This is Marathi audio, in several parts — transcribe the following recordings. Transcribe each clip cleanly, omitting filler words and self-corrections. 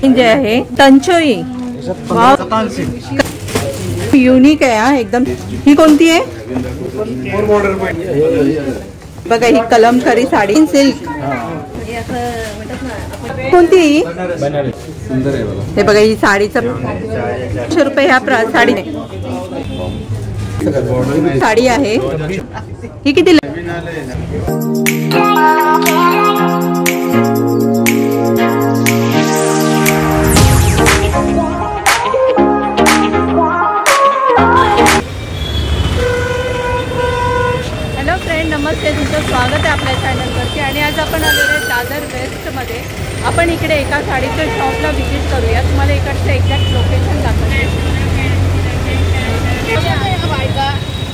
जे आहे तंचोई युनिक आहे हा एकदम। ही कोणती आहे बघा, ही कलमकारी साडी सिल्क कोणती ही सुंदर आहे बघा। हे बघा ही साडीचं 100 रुपये ह्या साडी साडी आहे। ही किती नमस्ते, तुमचं स्वागत आहे आपल्या चॅनलवरती। आणि आज आपण आलेलो आहे दादर वेस्टमध्ये। आपण इकडे एका साडीच्या शॉपला व्हिजिट करूया, तुम्हाला इकडचं एक्झॅक्ट लोकेशन दाखवते।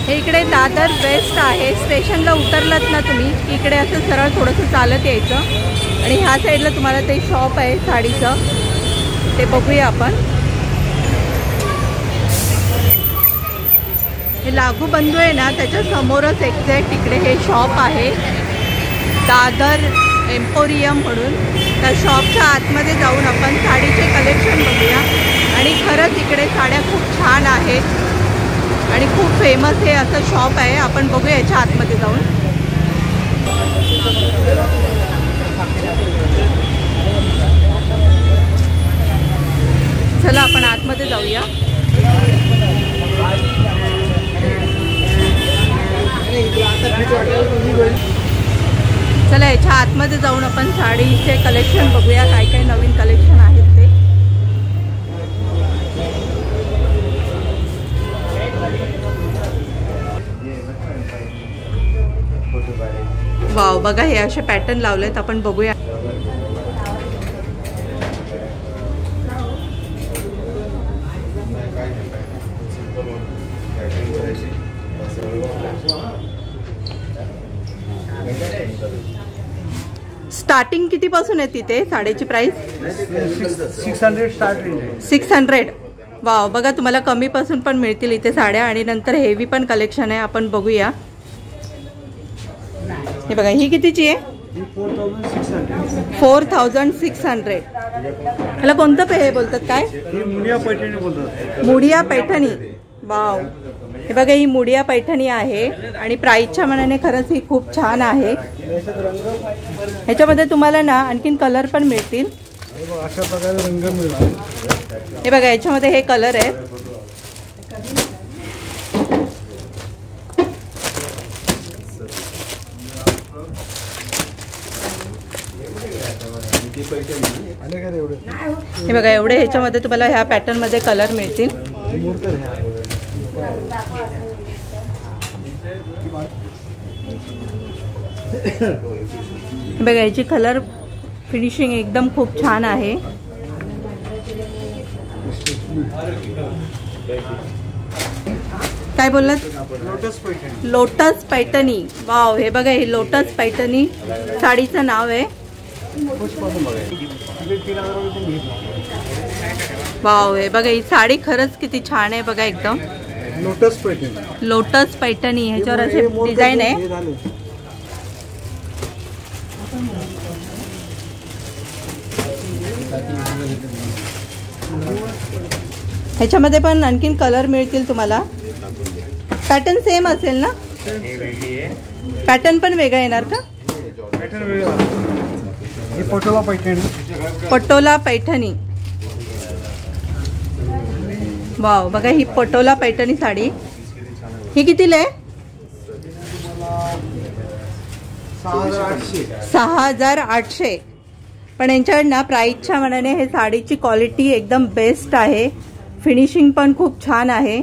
हे इकडे दादर वेस्ट आहे। स्टेशनला उतरलात ना तुम्ही, इकडे असं सरळ थोडंसं चालत यायचं आणि ह्या साईडला तुम्हाला ते शॉप आहे साडीचं, ते बघूया आपण। हे लागू बंधू आहे ना, त्याच्या समोरच एक्झॅक्ट इकडे हे शॉप आहे दादर एम्पोरियम म्हणून। त्या शॉपच्या आतमध्ये जाऊन आपण साडीचे कलेक्शन बघूया। आणि खरंच इकडे साड्या खूप छान आहेत आणि खूप फेमस हे असं शॉप आहे। आपण बघूया याच्या आतमध्ये जाऊन। चला आपण आतमध्ये जाऊया। चला याच्या आतमध्ये जाऊन आपण साडीचे कलेक्शन बघूया, काय काय नवीन कलेक्शन आहेत ते। वाव, बघा हे असे पॅटर्न लावलेत, आपण बघूया। स्टार्टिंग किती पासून आहे तिथे साडीची प्राइस? 600 स्टार्टिंग 600। वाव, बघा तुम्हाला कमी पासून पण मिळतील इथे साड्या आणि नंतर हेवी पण कलेक्शन आहे, आपण बघूया। हे बघा ही कितीची आहे? 4600। ह्याला कोणतं हे बोलतात काय? मुडिया पैठणी बोलतात। मुडिया पैठणी। वाव, हे बघा ही मुडिया पैठणी आहे आणि प्राइसच्या मनाने खरंच ही खूप छान आहे। ह्याच्यामध्ये तुम्हाला ना आणखीन कलर पण मिळतील, अशा प्रकारे रंग मिळतात। हे बघा याच्यामध्ये हे कलर आहेत। हे बघा एवढे ह्याच्यामध्ये तुम्हाला ह्या पॅटर्न मध्ये कलर मिळतील। बघा याची कलर फिनिशिंग एकदम खूप छान आहे। काय बोललात? लोटस पैठणी। वाव, हे बघा ही लोटस पैठणी साडीचं नाव आहे। वाव, हे बघा ही साडी खरंच किती छान आहे बघा, एकदम लोटस पैठणी। लोटस पैठणी ह्याच्यावर असे डिझाईन आहे। ह्याच्यामध्ये पण आणखीन कलर मिळतील तुम्हाला। पॅटर्न सेम असेल ना? पॅटर्न पण वेगळा येणार का? पटोला पैठणी। पटोला पैठणी। वाव, बघा ही पटोला पैठणी साडी, ही कितीला आहे? 6800। पण यांच्याकडनं प्राइसच्या मनाने हे साडीची क्वालिटी एकदम बेस्ट आहे, फिनिशिंग पण खूप छान आहे।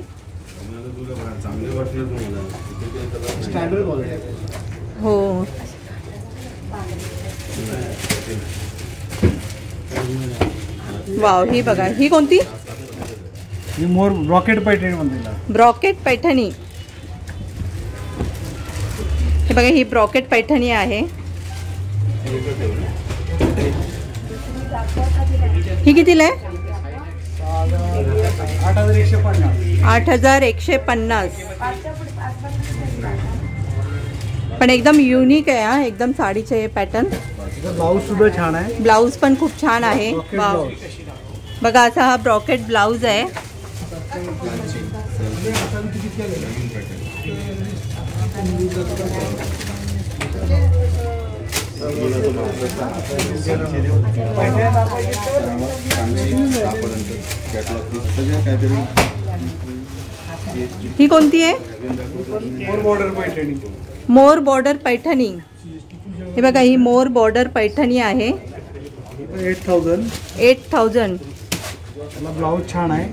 हो, वाव, ही बघा ही कोणती? ही मोर ब्रॉकेट पैठणी म्हणतात। ब्रॉकेट पैठणी। हे बघा ही ब्रॉकेट पैठणी आहे। ही कितीला आहे? 8150। पण एकदम युनिक आहे हा, एकदम साडीचे पॅटर्न। ब्लाउज सुद्धा छान आहे। ब्लाउज पण खूप छान आहे। वाव, बघा असा हा ब्रॉकेट ब्लाऊज आहे. ही कोणती आहे? मोर बॉर्डर पैठणी. हे बघा ही मोर बॉर्डर पैठणी आहे. 8,000. ब्लाऊज छान आहे.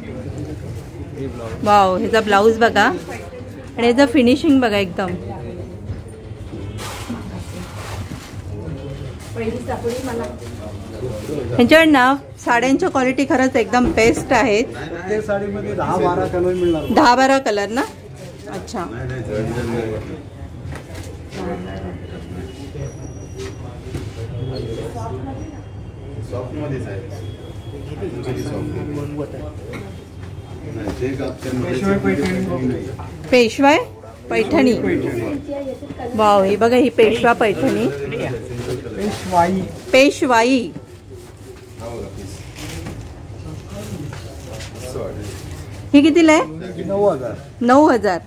वाव, ह्याचा ब्लाऊज बघा आणि ह्याचं फिनिशिंग बघा एकदम. ह्यांच्याकडे ना साड्यांच्या क्वालिटी खरंच एकदम बेस्ट आहेत. प्रत्येक साडीमध्ये 10-12 कलर मिळणार. 10-12 कलर ना. अच्छा. पेशवाई पैठणी. वाव, ही बघा ही पेशवा पैठणी. पेशवाई. ही कितीला आहे? 9,000.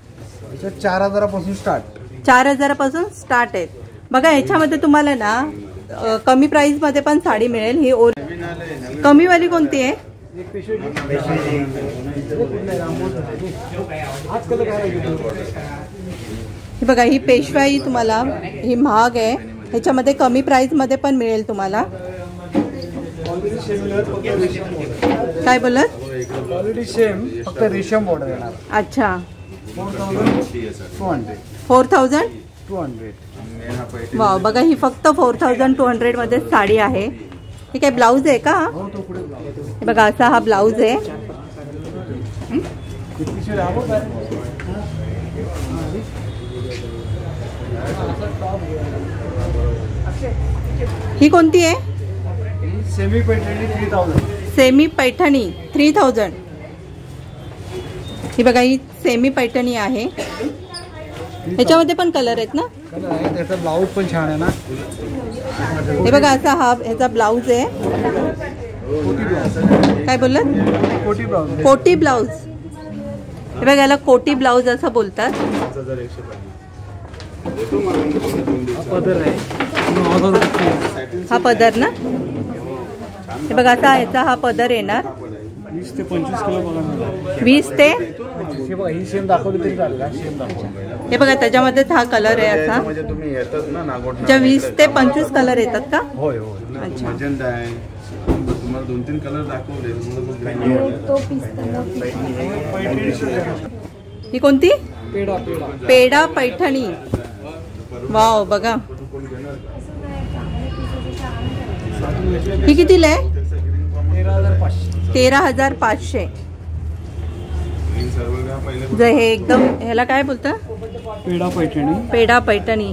4,000 पासून स्टार्ट. 4,000 पासून स्टार्ट आहेत. बघा ह्याच्यामध्ये तुम्हाला ना कमी प्राइस मध्ये पण साडी मिळेल. ही कमी वाली कोणती आहे? ही बघा ही पेशवाई तुम्हाला ही महाग आहे. ह्याच्यामध्ये कमी प्राइस मध्ये पण मिळेल तुम्हाला. काय बोलत? सेम, फक्त रेशम बॉर्डर येणार. अच्छा. 4,200. वाव, बघा ही फक्त 4,200 मध्ये साडी आहे. हे काय ब्लाऊज आहे का? हे बघा असा हा ब्लाऊज आहे. ही कोणती आहे? सेमी पैठणी 3,000. सेमी पैठणी 3,000. ही बघा ही सेमी पैठणी आहे. ह्याच्यामध्ये पण कलर आहेत ना? कलर आहे. त्याचा ब्लाऊज पण छान आहे ना. हे बघा असा हा ह्याचा ब्लाऊज आहे. काय बोललात? कोटी ब्लाऊज. कोटी ब्लाऊज. हे बघा याला कोटी ब्लाऊज असं बोलतात. पदर आहे. हा पदर ना. हे बघा असा ह्याचा हा पदर येणार. 20 ते 25 कलर बघा. 20 ते ही सेम दाखवली तरी चालेल. हे बघा त्याच्यामध्येच हा कलर आहे असा. तुम्ही येतात ना नागोठ. 20 ते 25 कलर येतात का? होय होय. अच्छा. मजेंडा आहे. तुम्हाला 2-3 कलर दाखवले. ही कोणती? पेडा पैठणी. वाव, बघा ही कितीला आहे? 13,500. जर हे एकदम ह्याला काय बोलतं? पेडा पैठणी. पेडा पैठणी.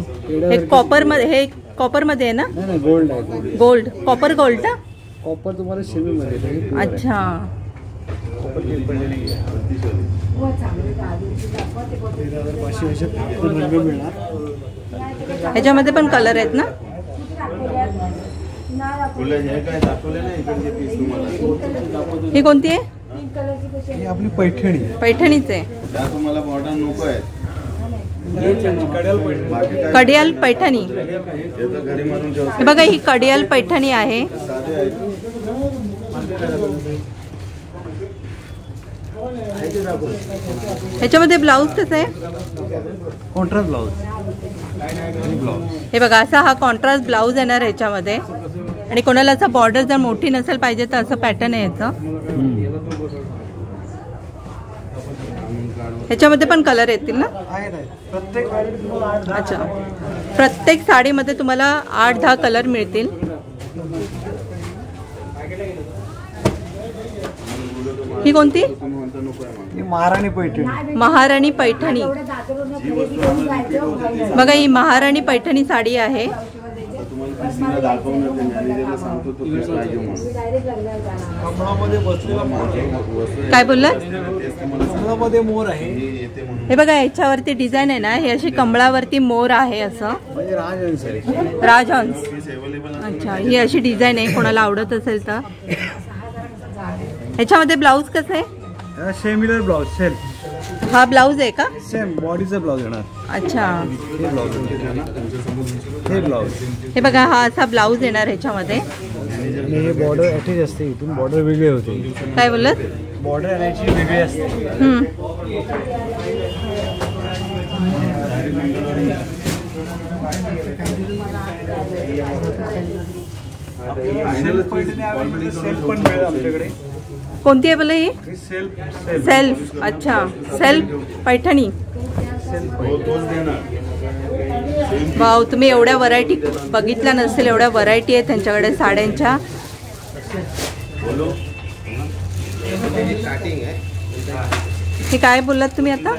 हे कॉपर मध्ये, हे कॉपर मध्ये आहे ना? नाही गोल्ड आहे. गोल्ड. कॉपर गोल्ड ना? कॉपर तुम्हाला सेमी मध्ये. अच्छा. ह्याच्यामध्ये पण कलर आहेत ना? ही कोणती आहे? ही आपली पैठणी. पैठणीच आहे. तुम्हाला बॉर्डर नको आहे. कडियाल पैठणी. हे बघा ही कडियाल पैठणी आहे. ह्याच्यामध्ये ब्लाऊज कसं आहे? Contrast blouse. हे बघा असा हा कॉन्ट्रास्ट ब्लाऊज येणार ह्याच्यामध्ये. आणि कोणाला असं बॉर्डर जर मोठी नसेल पाहिजे तर असं पॅटर्न आहे याचं. ह्याच्यामध्ये पण कलर येतील ना? अच्छा. प्रत्येक साडीमध्ये तुम्हाला 8-10 कलर मिळतील. ही कोणती? महाराणी पैठणी. महाराणी पैठणी. बघा ही महाराणी पैठणी साडी आहे. काय बोललात? कमळामध्ये मोर आहे. हे बघा ह्याच्यावरती डिझाईन आहे ना, हे अशी कमळावरती मोर आहे असं. राजहंस. अच्छा, ही अशी डिझाईन आहे. कोणाला आवडत असेल तर ह्याच्यामध्ये ब्लाऊज कसं आहे? Similar blouse same. हा ब्लाऊज आहे का? सेम बॉडीचा ब्लाउज येणार. अच्छा, हे ब्लाउज. हे ब्लाउज. हे बघा हा असा ब्लाऊज येणार ह्याच्यामध्ये. आणि हे बॉर्डर अटॅच असते. इथून बॉर्डर वेगळी होते. काय बोलत? बॉर्डर आणायची वेगळी असते. कोणती आहे बोला ही? सेल्फ. अच्छा, सेल्फ पैठणी. वाव, तुम्ही एवढ्या व्हरायटी बघितल्या नसतील. एवढ्या व्हरायटी आहेत त्यांच्याकडे साड्यांच्या. हे काय बोललात तुम्ही आता?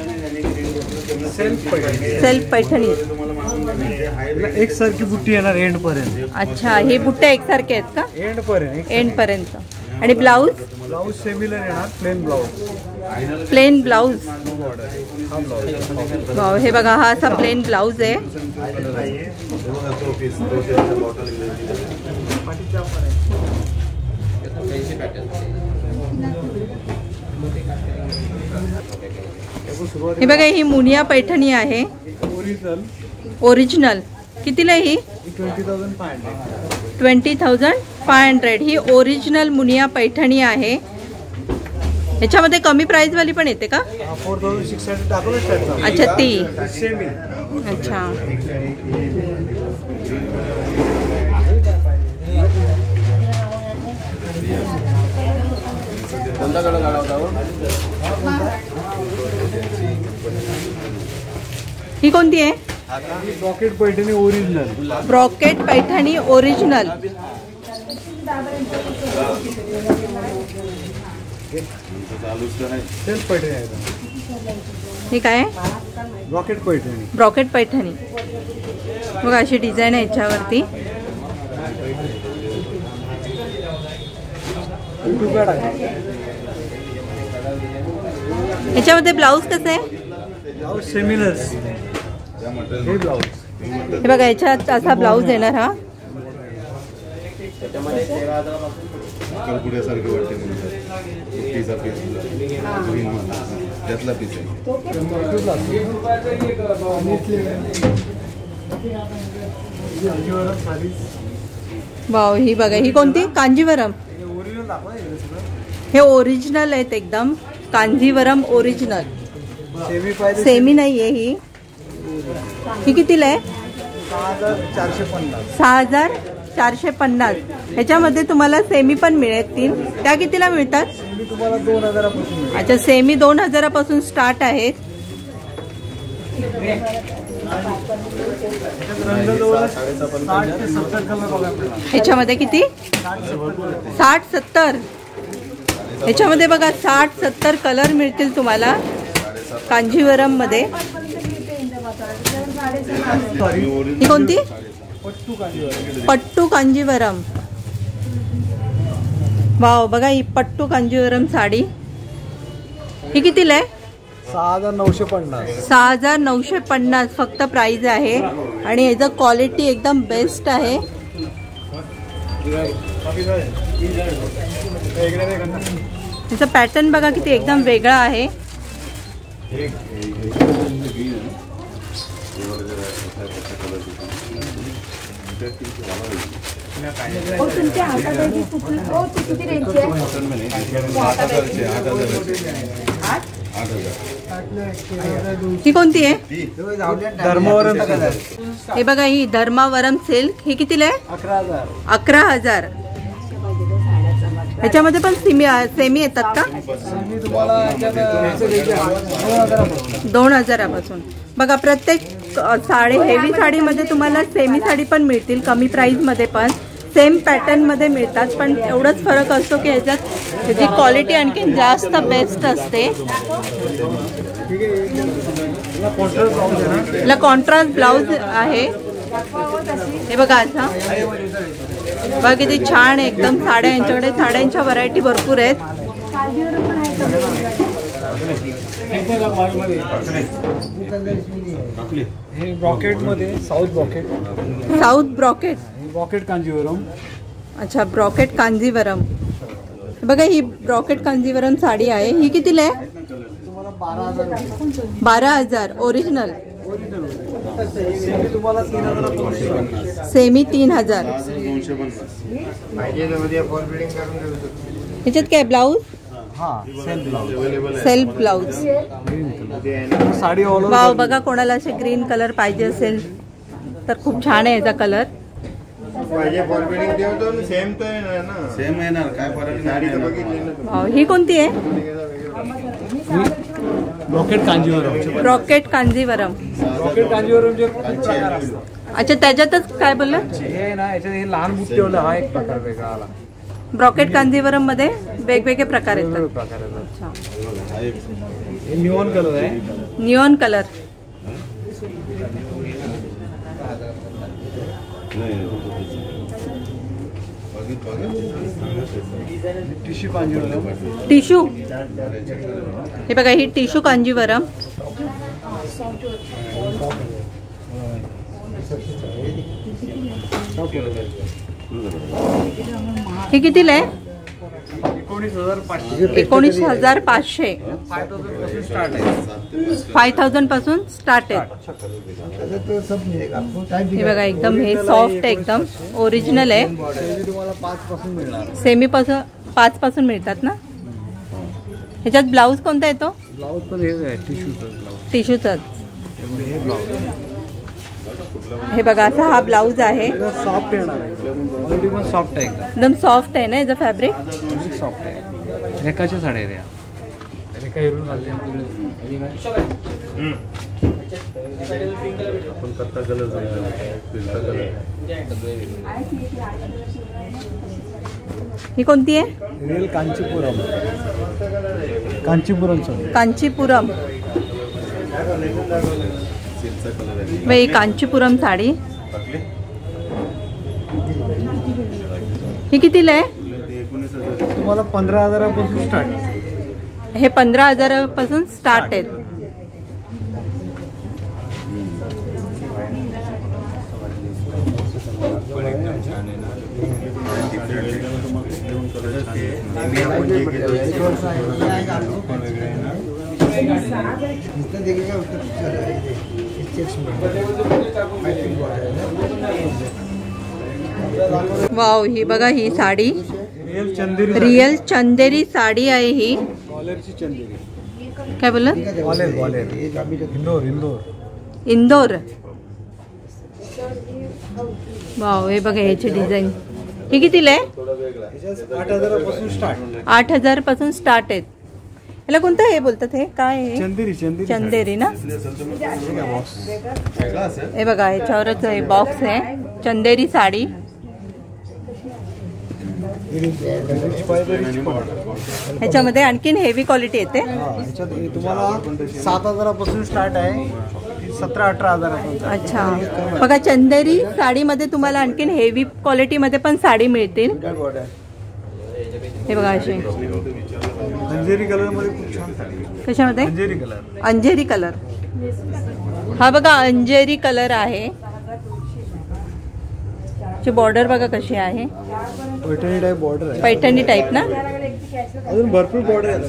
सेल्फ पैठणी. एकसारखी बुट्टी येणार एंड पर्यंत. अच्छा, हे बुट्टे एकसारखे आहेत का? एंड पर्यंत. एंड पर्यंत. आणि ब्लाऊज? ब्लाऊज सेमिलर येणार. Plain blouse. Plain blouse. Wow, हे बघा हा असा प्लेन ब्लाऊज आहे. हे बघा ही मुनिया पैठणी आहे. ओरिजिनल. कितीला ही? 20,500. ही ओरिजिनल मुनिया पैठणी आहे. ह्याच्यामध्ये कमी प्राइस वाली पण येते का? 4,600 टाकलं. अच्छा, ती. अच्छा, ही कोणती आहे? Brocade Paithani original. Brocade Paithani original. Self Paithani आहे. ही काय? ब्रॉकेट पैठणी. ब्रॉकेट पैठणी. बघा अशी डिझाईन आहे याच्यावरती. याच्यामध्ये ब्लाऊज कसं आहे? Blouse similar. हे ब्लाऊज. हे बघा याच्यात असा ब्लाऊज येणार. हा कलपुड्यासारखी वाटते पीस त्यातला पीस आहे. वाव, ही बघा ही कोणती? कांजीवरम. हे ओरिजिनल आहेत एकदम. कांजीवरम ओरिजिनल. सेमी नाही आहे ही. ही कितीला आहे? 6,450. ह्याच्यामध्ये तुम्हाला सेमी पण मिळतील. त्या कितीला मिळतात? तुम्हाला 2,000 अच्छा, सेमी 2,000 पासून स्टार्ट आहेत. ह्याच्यामध्ये किती? 60-70. ह्याच्यामध्ये बघा 60-70 कलर मिळतील तुम्हाला कांजीवरम मध्ये. ही कोणती? पट्टू कांजीवरम. वाव, बघा ही पट्टू कांजीवरम साडी. ही कितीला आहे? 6,950. 6,950 फक्त प्राइस आहे. आणि याचं क्वालिटी एकदम बेस्ट आहे. याचा पॅटर्न बघा किती एकदम वेगळा आहे. ही कोणती आहे? धर्मावरम. हे बघा ही धर्मावरम सिल्क. ही कितीला आहे? 11,000. ह्याच्यामध्ये पण सेमी येतात का? 2,000 पासून. बघा प्रत्येक साडी, हेवी साडीमध्ये तुम्हाला सेमी साडी पण मिळतील कमी प्राइस मध्ये. पण सेम पॅटर्न मध्ये मिळतात. पण एवढाच फरक असतो की ह्याच्यात त्याची क्वालिटी आणखी जास्त बेस्ट असते. याला कॉन्ट्रास्ट ब्लाऊज आहे. हे बघा असा. बघा किती छान एकदम साड्या. यांच्याकडे साड्यांच्या व्हरायटी भरपूर आहेत. हे ब्रॉकेट मध्ये south brocade. South brocade. Brocade Kanjeevaram. अच्छा, ब्रॉकेट कांजीवरम. बघा ही ब्रॉकेट कांजीवरम साडी आहे. ही कितीला आहे? तुम्हाला 12,000. 12,000 ओरिजिनल. तुम्हाला 3,250. सेमी 3,000. ह्याच्यात काय blouse? Self blouse. Sari all wow, बघा कोणाला असे ग्रीन कलर पाहिजे असेल तर खूप छान आहे याचा कलर. सेम येणार काय फरक नाही. ही कोणती आहे? Brocade Kanjeevaram. Brocade Kanjeevaram. Brocade Kanjeevaram जे प्रकार असतात. अच्छा, त्याच्यातच काय बोललं? हे ना याच्यात हे लहान बुट्टी ठेवलं, हा एक प्रकार वेगळा आला. ब्रॉकेट कांजीवरम मध्ये वेगवेगळे प्रकार येतात. प्रकार आहे. अच्छा, हे निऑन कलर आहे. Neon colour. Tissue Kanjeevaram. Tissue. हे बघा ही टिश्यू कांजीवरम. हे कितीला आहे? 19,500. 19,500. 5,000 पासून स्टार्ट आहे. हे बघा एकदम हे सॉफ्ट आहे, एकदम ओरिजिनल आहे. तुम्हाला 5 पासून मिळणार. सेमी पासून 5 पासून मिळतात ना. ह्याच्यात ब्लाऊज कोणता येतो? ब्लाऊज पण हेच आहे, टिश्यूचा ब्लाऊज. टिश्यूचाच. हे ब्लाऊज. हे बघा असा हा ब्लाऊज आहे. सॉफ्ट येणार आहे. क्वालिटी पण सॉफ्ट आहे एकदम सॉफ्ट आहे ना याचं फॅब्रिक. सॉफ्ट आहे. रेखाच्या साड्या द्या. रेखा हिरून घालते. आपण कत्ता कलर ही कोणती आहे? रिअल कांचीपुरम. कांचीपुरम कांचीपुरम. ही कांचीपुरम साडी. ही कितीला आहे? तुम्हाला 15,000 स्टार्ट. हे 15,000 पासून स्टार्ट आहेत. वाव, ही बघा ही साडी रिअल चंदेरी साडी आहे. ही काय बोलला? इंदोर. वाव, हे बघा ह्याची डिझाईन. ही कितीला आहे? 8,000 पासून स्टार्ट आहेत. याला कोणतं हे बोलतात? हे काय आहे? चंदेरी ना. हे बघा ह्याच्यावरच हे बॉक्स आहे. चंदेरी साडी. ह्याच्यामध्ये आणखीन हेवी क्वालिटी येते. तुम्हाला 7,000 पासून स्टार्ट आहे. 17-18,000. अच्छा, बघा चंदेरी साडीमध्ये तुम्हाला आणखीन हेवी क्वालिटी मध्ये पण साडी मिळतील. हे बघा अशी अंजेरी कलर मध्ये खूप छान साडी. कशामध्ये? अंजेरी कलर. अंजेरी कलर. हा बघा अंजेरी कलर आहे. बॉर्डर बघा कशी आहे. पैठणी टाइप बॉर्डर आहे. पैठणी टाइप ना. अजून भरपूर बॉर्डर आहेत.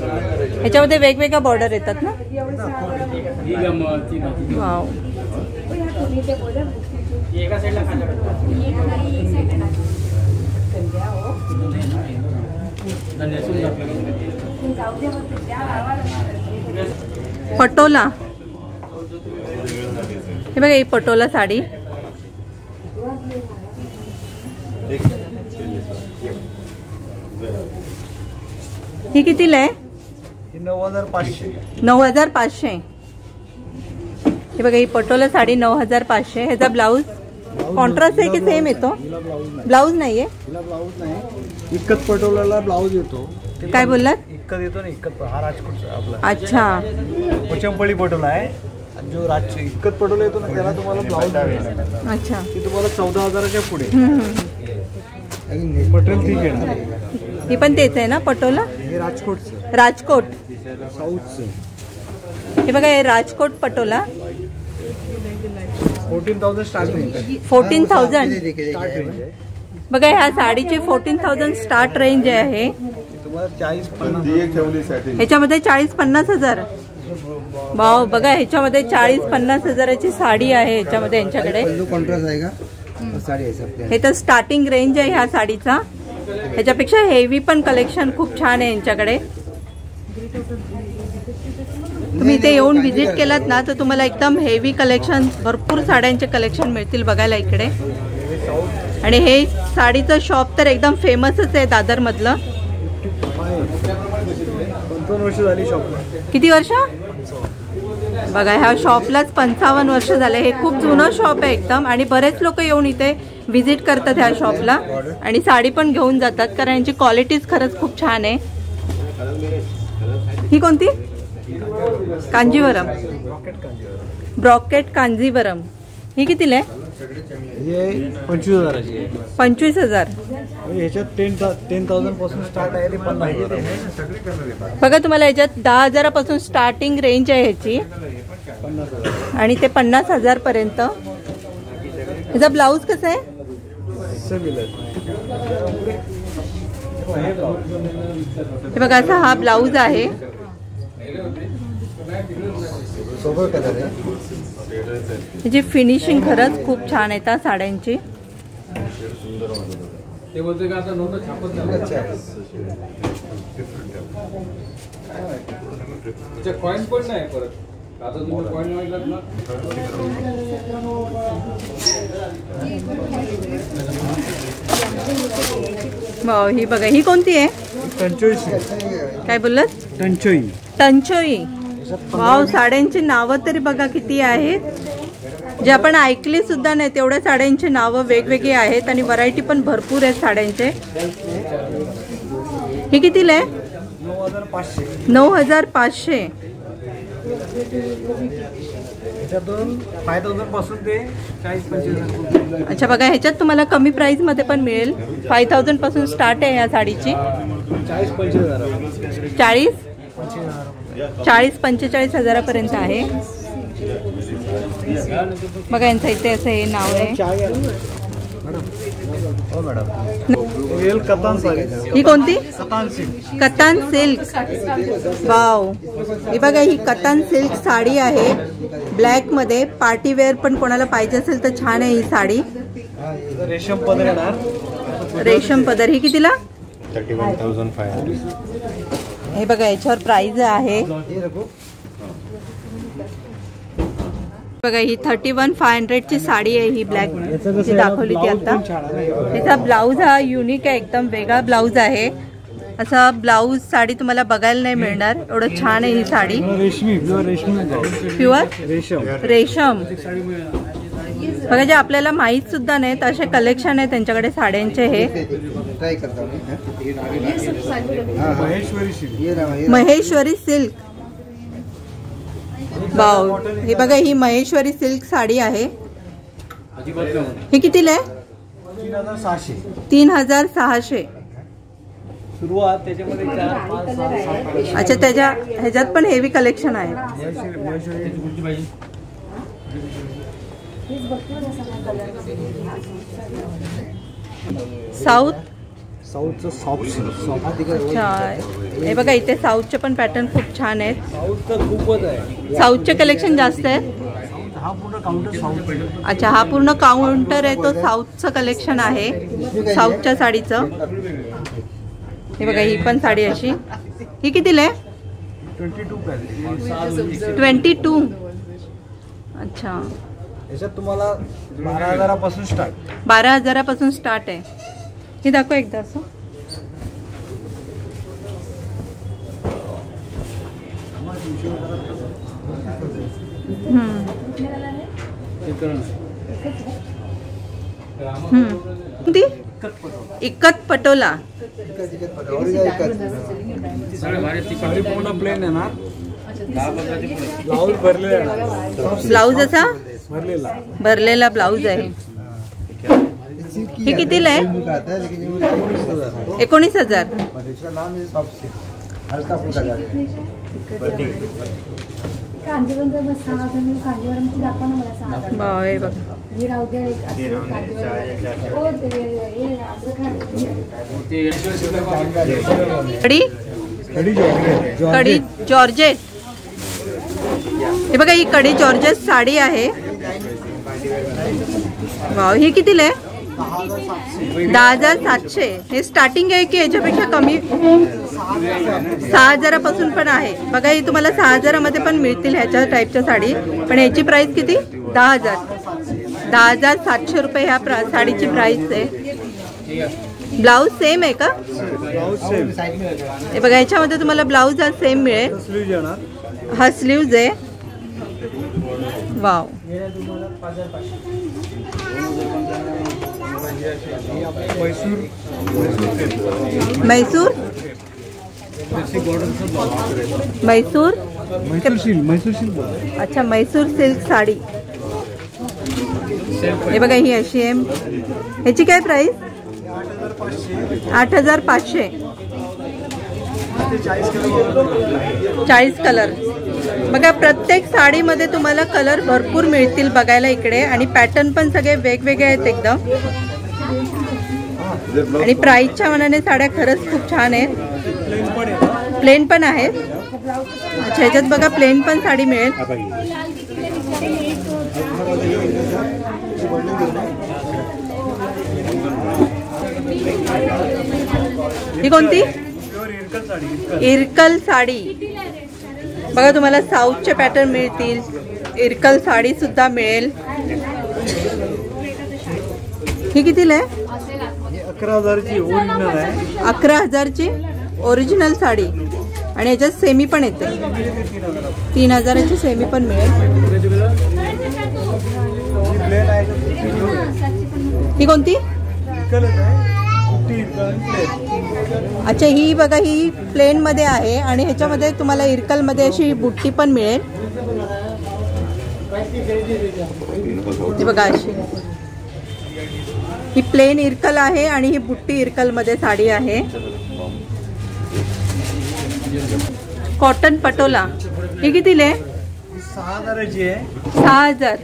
ह्याच्यामध्ये वेगवेगळ्या बॉर्डर येतात ना. वाव. पटोला. हे बघा ही पटोला साडी. ही कितीला आहे? 9,500. 9,500. हे बघा ही पटोला साडी 9,500. ह्याचा ब्लाऊज कॉन्ट्रास्ट आहे की सेम येतो? ब्लाऊज नाहीये. ब्लाऊज नाही. इक्कत पटोलाला ब्लाऊज येतो. काय बोललात? इक्कत येतो ना. इक्कत हा राजकोटचा आपला. अच्छा, पोचंपळी पटोला आहे. जो इक्कत पटोला येतो ना त्याला तुम्हाला ब्लाऊज. अच्छा, ती तुम्हाला 14,000च्या पुढे. मटेरियल ठीक आहे. ही पण तेच आहे ना पटोला? हे राजकोटचं. राजकोट. साऊथचं. हे बघा हे राजकोट पटोला. 14,000 स्टार्टिंग. 14,000. बघा ह्या साडीची 14,000 स्टार्ट रेंज आहे. तुम्हाला 40-50 ती एक ठेवली साठी ह्याच्यामध्ये 40-50 हजार. वाव, बघा ह्याच्यामध्ये 40-50 हजाराची साडी आहे ह्याच्यामध्ये यांच्याकडे. कॉन्ट्रास्ट आहे का साडी आहे सब. हे तर स्टार्टिंग रेंज आहे ह्या साडीचा. ह्याच्यापेक्षा हेवी पण कलेक्शन खूप छान आहे यांच्याकडे. तुम्ही इथे येऊन व्हिजिट केलात ना तर तुम्हाला एकदम हेवी कलेक्शन, भरपूर साड्यांचे कलेक्शन मिळतील बघायला इकडे. आणि हे साडीचं शॉप तर एकदम फेमसच आहे दादर मधलं. 55 वर्ष झाली शॉपला. किती वर्ष? बघा ह्या शॉपलाच 55 वर्ष झाले. हे खूप जुनं शॉप आहे एकदम. आणि बरेच लोक येऊन इथे व्हिजिट करतात ह्या शॉपला आणि साडी पण घेऊन जातात कारण यांची क्वालिटीज खरंच खूप छान आहे. ही कोणती? कांजीवरम. ब्रॉकेट कांजीवरम. ही कितीला आहे? हे 25,000ची आहे. 25,000. ह्याच्यात 10,000 पासून स्टार्ट आहे. पण माहिती बघा तुम्हाला ह्याच्यात 10,000 पासून स्टार्टिंग रेंज आहे ह्याची आणि ते 50,000 पर्यंत. ह्याचा ब्लाऊज कसा आहे? हे बघा असा हा ब्लाऊज आहे. ह्याची फिनिशिंग खरंच खूप छान आहे त्या साड्यांची. कॉइन पण नाही परत. आता तुम्ही कॉइन मागितलात ना. ही बघा, ही कोणती आहे? टंचोई. काय बोललात? टंचोई. टंचोई. वाव, साड्यांची नावं तरी बघा किती आहेत, जे आपण ऐकली सुद्धा नाही तेवढ्या साड्यांची नावं वेगवेगळी आहेत आणि व्हरायटी पण भरपूर आहेत साड्यांचे. हे कितीला आहे? 9,500. ह्याच्यातून 5,000 पासून ते 40-25,000. अच्छा, बघा ह्याच्यात तुम्हाला कमी प्राइस मध्ये पण मिळेल. 5,000 पासून स्टार्ट आहे या साडीची. 40-45 हजारापर्यंत आहे. बघा यांचं इथे असं हे नाव आहे. ही कोणती? कतान सिल्क. वाव, ही बघा ही कतान सिल्क साडी आहे ब्लॅक मध्ये. पार्टी वेअर पण कोणाला पाहिजे असेल तर छान आहे ही साडी. रेशम पदर येणार. रेशम पदर. ही कितीला? 31,500. हे बघा याच्यावर प्राइस आहे. बघा ही 31,500 ची साडी आहे. ही ब्लॅक जी दाखवली ती आता. त्याचा ब्लाऊज हा युनिक आहे, एकदम वेगळा ब्लाऊज आहे. असा ब्लाऊज साडी तुम्हाला बघायला नाही मिळणार, एवढं छान आहे ही साडी. प्युअर रेशम. बघा जे आपल्याला माहित सुद्धा नाही असे कलेक्शन आहे त्यांच्याकडे साड्यांचे. हे महेश्वरी सिल्क. वाव, हे बघा ही महेश्वरी सिल्क साडी आहे. हे कितीला आहे? 3,600. सुरुवात त्याच्यामध्ये 4-5-6. अच्छा, त्याच्या ह्याच्यात पण हेवी कलेक्शन आहे. साऊथचं सॉफ्ट. अच्छा, हे बघा इथे साऊथचे पण पॅटर्न खूप छान आहेत. साऊथचं खूपच आहे. साऊथचे कलेक्शन जास्त आहेत. हा पूर्ण काउंटर साऊथ. अच्छा, हा पूर्ण काउंटर आहे तो साऊथचं कलेक्शन आहे, साऊथच्या साडीचं. हे बघा ही पण साडी अशी. ही कितीला आहे? 22. अच्छा, याच्यात तुम्हाला 12,000 पासून स्टार्ट. 12,000 पासून स्टार्ट आहे. हे दाखव एकदा असं. इकत पटोला. पूर्ण प्लेन आहे ना. ब्लाऊज भरलेला. ब्लाऊज असा भरलेला ब्लाऊज आहे. हे कितीला आहे? 19,000. कडी कडी जॉर्जेट, हे बघा ही कडी जॉर्जेट साडी आहे. वाव, ही कितीला आहे? 10,700. हे स्टार्टिंग आहे की याच्यापेक्षा कमी? 6,000 पासून पण आहे. बघा ही तुम्हाला 6,000 मध्ये पण मिळतील ह्याच्या टाईपच्या साडी. पण याची प्राइस किती? 10,000. 10,700 रुपये ह्या साडीची प्राइस आहे. ब्लाऊज सेम आहे का? हे बघा ह्याच्यामध्ये तुम्हाला ब्लाऊज हा सेम मिळेल. हा स्लीव्ज आहे. वाव, मैसूर मैसूर अच्छा, मैसूर सिल्क साडी. हे बघा ही अशी आहे. ह्याची काय प्राइस? 8,500. 40 कलर. बघा प्रत्येक साडीमध्ये तुम्हाला कलर भरपूर मिळतील बघायला इकडे. आणि पॅटर्न पण सगळे वेगवेगळे आहेत एकदम. आणि प्राइसच्या मनाने साड्या खरंच खूप छान आहेत. प्लेन पण आहेत. अच्छा, ह्याच्यात बघा प्लेन पण साडी मिळेल. ही कोणती? इरकल साडी. बघा तुम्हाला साऊथचे पॅटर्न मिळतील. इरकल साडी सुद्धा मिळेल. ही कितीला आहे? 11,000ची ओरिजिनल आहे. 11,000ची ओरिजिनल साडी. आणि याच्यात सेमी पण येते. 3,000ची सेमी पण मिळेल. ही कोणती? अच्छा, ही बघा ही प्लेन मध्ये आहे. आणि ह्याच्यामध्ये तुम्हाला इरकल मध्ये अशी बुट्टी पण मिळेल. ही बघा अशी ही प्लेन इरकल आहे आणि ही बुट्टी इरकल मध्ये साडी आहे. कॉटन पटोला. ही कितीला आहे? 6,000ची आहे. 6,000.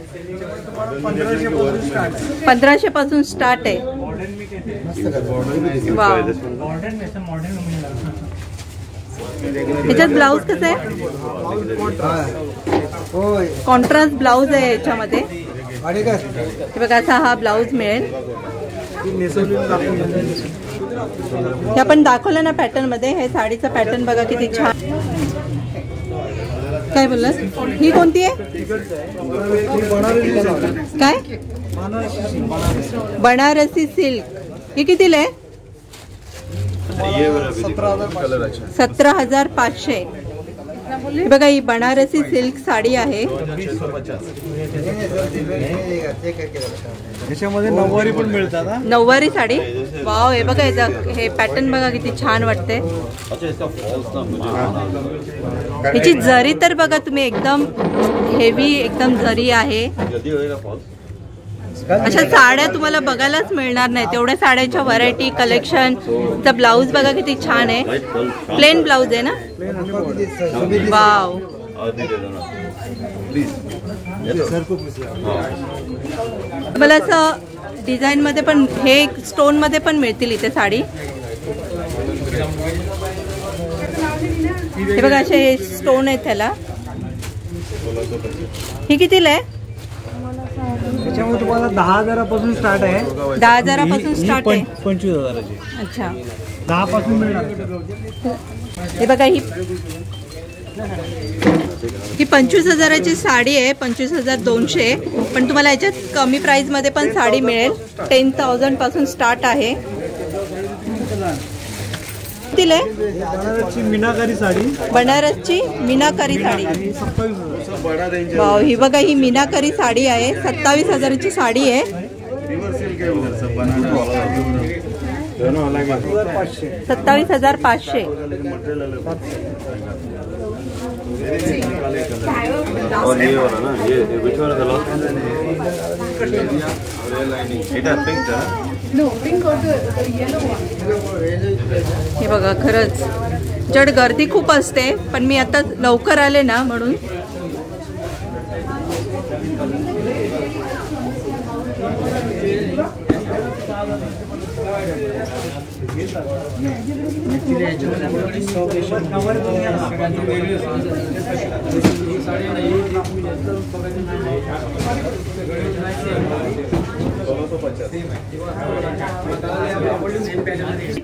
1500 पासून स्टार्ट आहे. वाव, ह्याच्यात ब्लाऊज कसं आहे? कॉन्ट्रास्ट ब्लाऊज आहे याच्यामध्ये. हे बघा असा हा ब्लाऊज मिळेल. हे आपण दाखवलं ना पॅटर्न मध्ये. हे साडीचा पॅटर्न बघा किती छान. काय बोललास? ही कोणती आहे? काय? बनारसी सिल्क. ही कितीला आहे? 17,500. हे बघा ही बनारसी सिल्क साडी आहे. याच्यामध्ये नऊवारी पण मिळतात. नऊवारी साडी. वाव, हे बघा हे पॅटर्न बघा किती छान वाटते. ह्याची जरी तर बघा तुम्ही एकदम हेवी एकदम जरी आहे. अशा साड्या तुम्हाला बघायलाच मिळणार नाही. तेवढ्या साड्यांच्या व्हरायटी कलेक्शन. चा ब्लाऊज बघा किती छान आहे. प्लेन ब्लाऊज आहे ना. वाव, मला असं डिझाईन मध्ये पण हे स्टोन मध्ये पण मिळतील इथे साडी. हे बघा असे स्टोन आहेत त्याला. ही कितीला आहे? त्याच्यामुळे तुम्हाला 10,000 पासून स्टार्ट आहे. 10,000 पासून स्टार्ट आहे. 25,000ची. अच्छा, 10 पासून मिळणार. हे बघा ही 25,000ची साडी आहे. 25,200. पण तुम्हाला याच्यात कमी प्राइस मध्ये पण साडी मिळेल. 10,000 पासून स्टार्ट आहे. कितीला आहे? बनारसची मीनाकारी साडी. बनारसची मीनाकारी साडी. वाव, ही बघा ही मीनाकारी साडी आहे. 27,000ची साडी आहे. 27,500. हे बघा खरंच जड गर्दी खूप असते. पण मी आता लवकर आले ना म्हणून.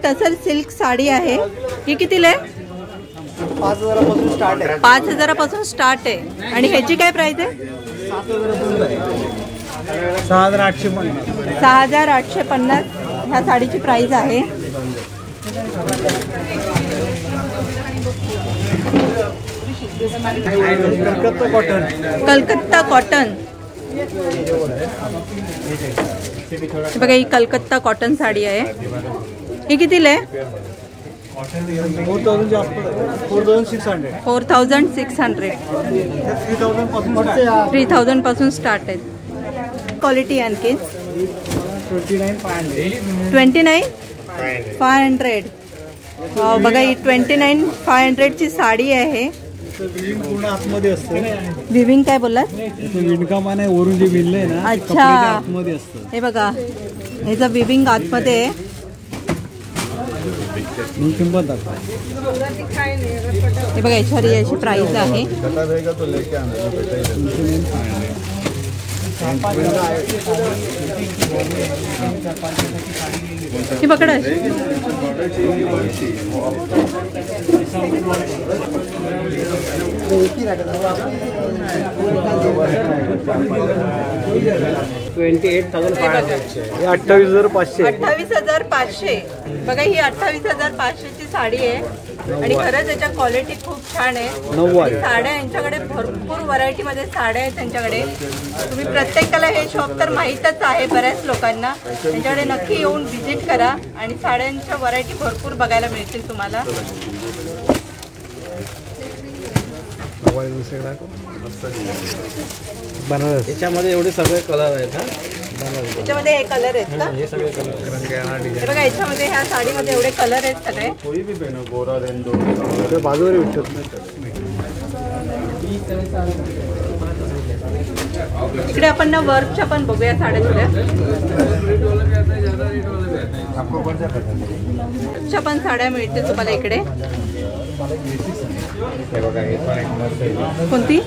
टसर सिल्क साडी आहे, ही कितीला आहे? 5,000 स्टार्ट आहे. 5,000 स्टार्ट आहे. आणि ह्याची काय प्राइस आहे? 6,850. 6,850 ह्या साडीची प्राइस आहे. कलकत्ता कॉटन. कलकत्ता कॉटन. बघा ही कलकत्ता कॉटन साडी आहे. ही कितीला आहे? 4,000 जास्त. 4,600. 4,600. 3,000 पासून स्टार्ट आहे. क्वालिटी आणखी 29,500. बघा ही 29,500 ची साडी आहे. पूर्ण आतमध्ये असते. विविंग काय बोललात? विणकामाने वरून जे विणलंय ना, अच्छा. आतमध्ये असतं. हे बघा ह्याचं विविंग आतमध्ये आहे. किंमत दाखवा. हे बघा याच्यावर याची प्राइस आहे. ही पकडा. हे 28,500. 28,500. बघा ही 28,500 ची साडी आहे. आणि खरंच याच्या क्वालिटी खूप छान आहे. साड्या यांच्याकडे भरपूर व्हरायटी मध्ये साड्या आहेत त्यांच्याकडे. तुम्ही प्रत्येकाला हे शॉप तर माहीतच आहे बऱ्याच लोकांना. त्यांच्याकडे नक्की येऊन व्हिजिट करा आणि साड्यांच्या व्हरायटी भरपूर बघायला मिळतील तुम्हाला. बनारस. याच्यामध्ये एवढे सगळे कलर आहेत ना. याच्यामध्ये हे कलर आहेत का? हे सगळे कलर. हे बघा याच्यामध्ये ह्या साडीमध्ये एवढे कलर आहेत सगळे. बाजूवर विकतात. इकडे आपण ना वर्कच्या पण बघूया साड्या थोड्या. वर्कच्या पण साड्या मिळतील तुम्हाला इकडे. कोणती?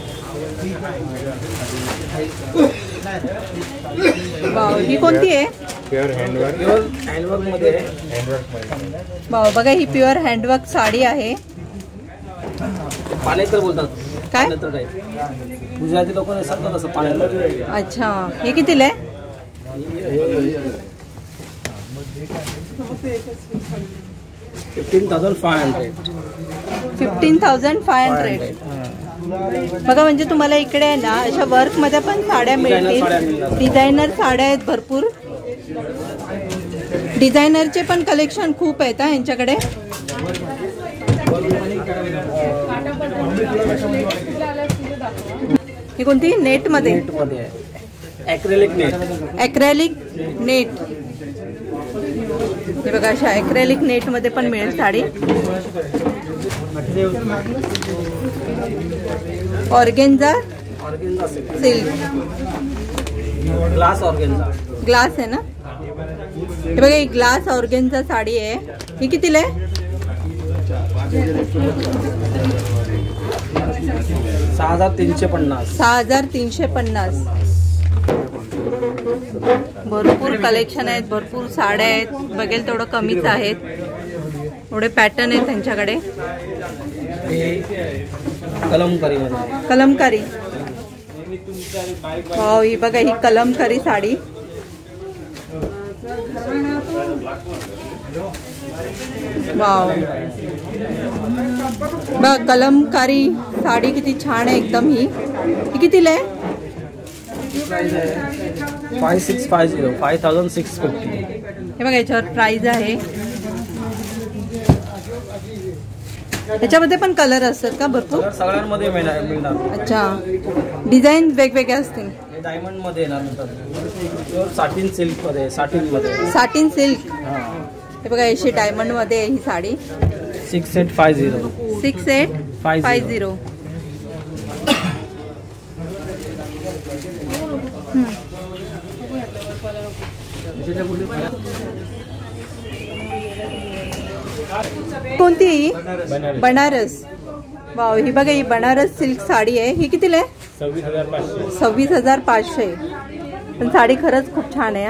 ही कोणती आहे? प्युअर हँडवर्क मध्ये. बघा ही प्युअर हँडवर्क साडी आहे. पाण्याचं बोलतात काय? गुजराती लोक सांगतात असं पाण्याचं. अच्छा. हे कितीला आहे? 15,500. 15,500. बघा म्हणजे तुम्हाला इकडे आहे ना अशा वर्क मध्ये पण साड्या मिळतील. डिझायनर साड्या आहेत भरपूर. डिझायनरचे पण कलेक्शन खूप आहेत यांच्याकडे. ही कोणती? नेट मध्ये. Acrylic net. Acrylic net. हे बघा अशा ॲक्रेलिक नेट मध्ये पण मिळेल sari. Organza silk. Glass organza. Glass आहे ना. हे बघा ही ग्लास ऑर्गेन्झा साडी आहे. ही कितीला आहे? 6,350. 6,350. भरपूर कलेक्शन आहेत, भरपूर साड्या आहेत. बघेल तेवढं कमीच आहेत. एवढे पॅटर्न आहेत त्यांच्याकडे. कलमकारी. कलमकारी. वाव ही बघा ही कलमकारी साडी. वाव बघ कलमकारी साडी किती छान आहे एकदम. ही कितीला आहे? 5,650. 5,650. हे बघा याच्यावर प्राइस आहे. याच्यामध्ये पण कलर असतात का भरपूर? सगळ्यांमध्ये मिळणार. अच्छा. डिझाईन वेगवेगळे असतील. डायमंड मध्ये येणार नंतर. साटिन सिल्क मध्ये. Satin silk. हे बघा अशी डायमंड मध्ये आहे ही साडी. 6,850. 6,850. कोणती आहे ही? बनारस. वाव, ही बघा, ही बनारस सिल्क साडी आहे. ही कितीला आहे? 26,500. पण साडी खरंच खूप छान आहे.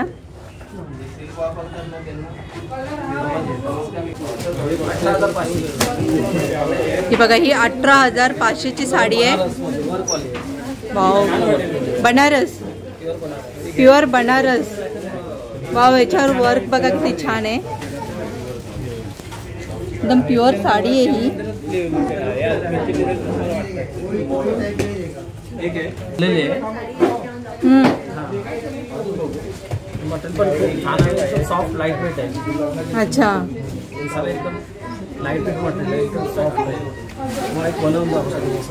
ही बघा, ही 18,500 ची साडी आहे. Wow, Banaras, pure Banaras. Wow, याच्यावर वर्क बघा किती छान आहे. एकदम प्युअर साडी आहे ही. मटेरियल पण खूप छान आहे, सॉफ्ट लाईट वेट आहे. अच्छा, साला एकदम लाईट वेट मटेरियल आहे, एकदम सॉफ्ट आहे. मला एक बनवून दाखवतो.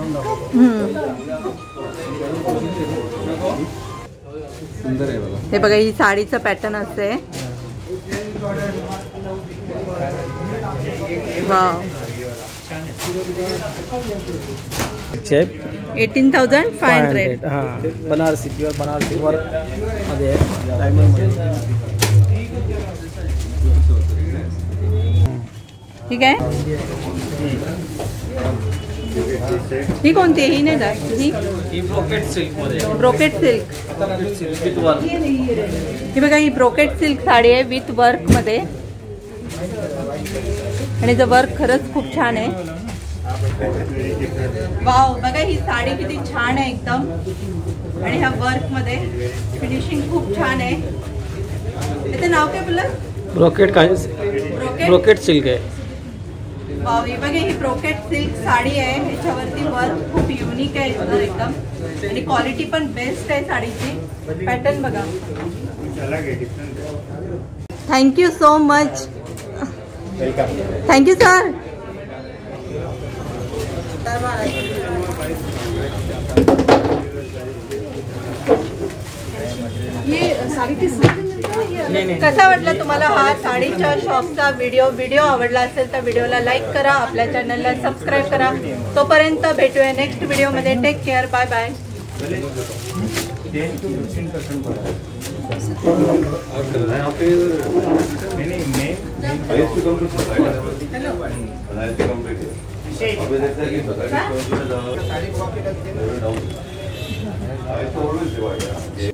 सुंदर आहे बघा. हे बघा, ही साडीचं पॅटर्न असते. वाव, 18,500. हां, बनारसी, प्युअर बनारसी वर्क मध्ये डायमंड मध्ये. ठीक आहे. ही कोणती आहे? ही नाही जात. ही ब्रोकेट सिल्क मध्ये. Brocade silk. With work. ही बघा, ही ब्रोकेट सिल्क साडी आहे विथ वर्क मध्ये. आणि जर वर्क खरंच खूप छान आहे. वाव, बघा, ही साडी किती छान आहे एकदम. आणि ह्या वर्क मध्ये फिनिशिंग खूप छान आहे. त्याचं नाव काय बोललं? ब्रोकेट काय? ब्रोकेट सिल्क आहे. वाव, ही बघा, ही ब्रोकेट सिल्क साडी आहे. ह्याच्यावरती वर्क खूप युनिक आहे एकदम. आणि क्वालिटी पण बेस्ट आहे साडीची. पॅटर्न बघा. Thank you so much. Thank you sir. कसा वाटला तुम्हाला हा साडीच्या शॉपचा व्हिडिओ आवडला असेल तर व्हिडिओला लाईक करा, आपल्या चॅनलला सबस्क्राईब करा. तोपर्यंत भेटूया नेक्स्ट व्हिडिओमध्ये. Take care. Bye bye. Hello.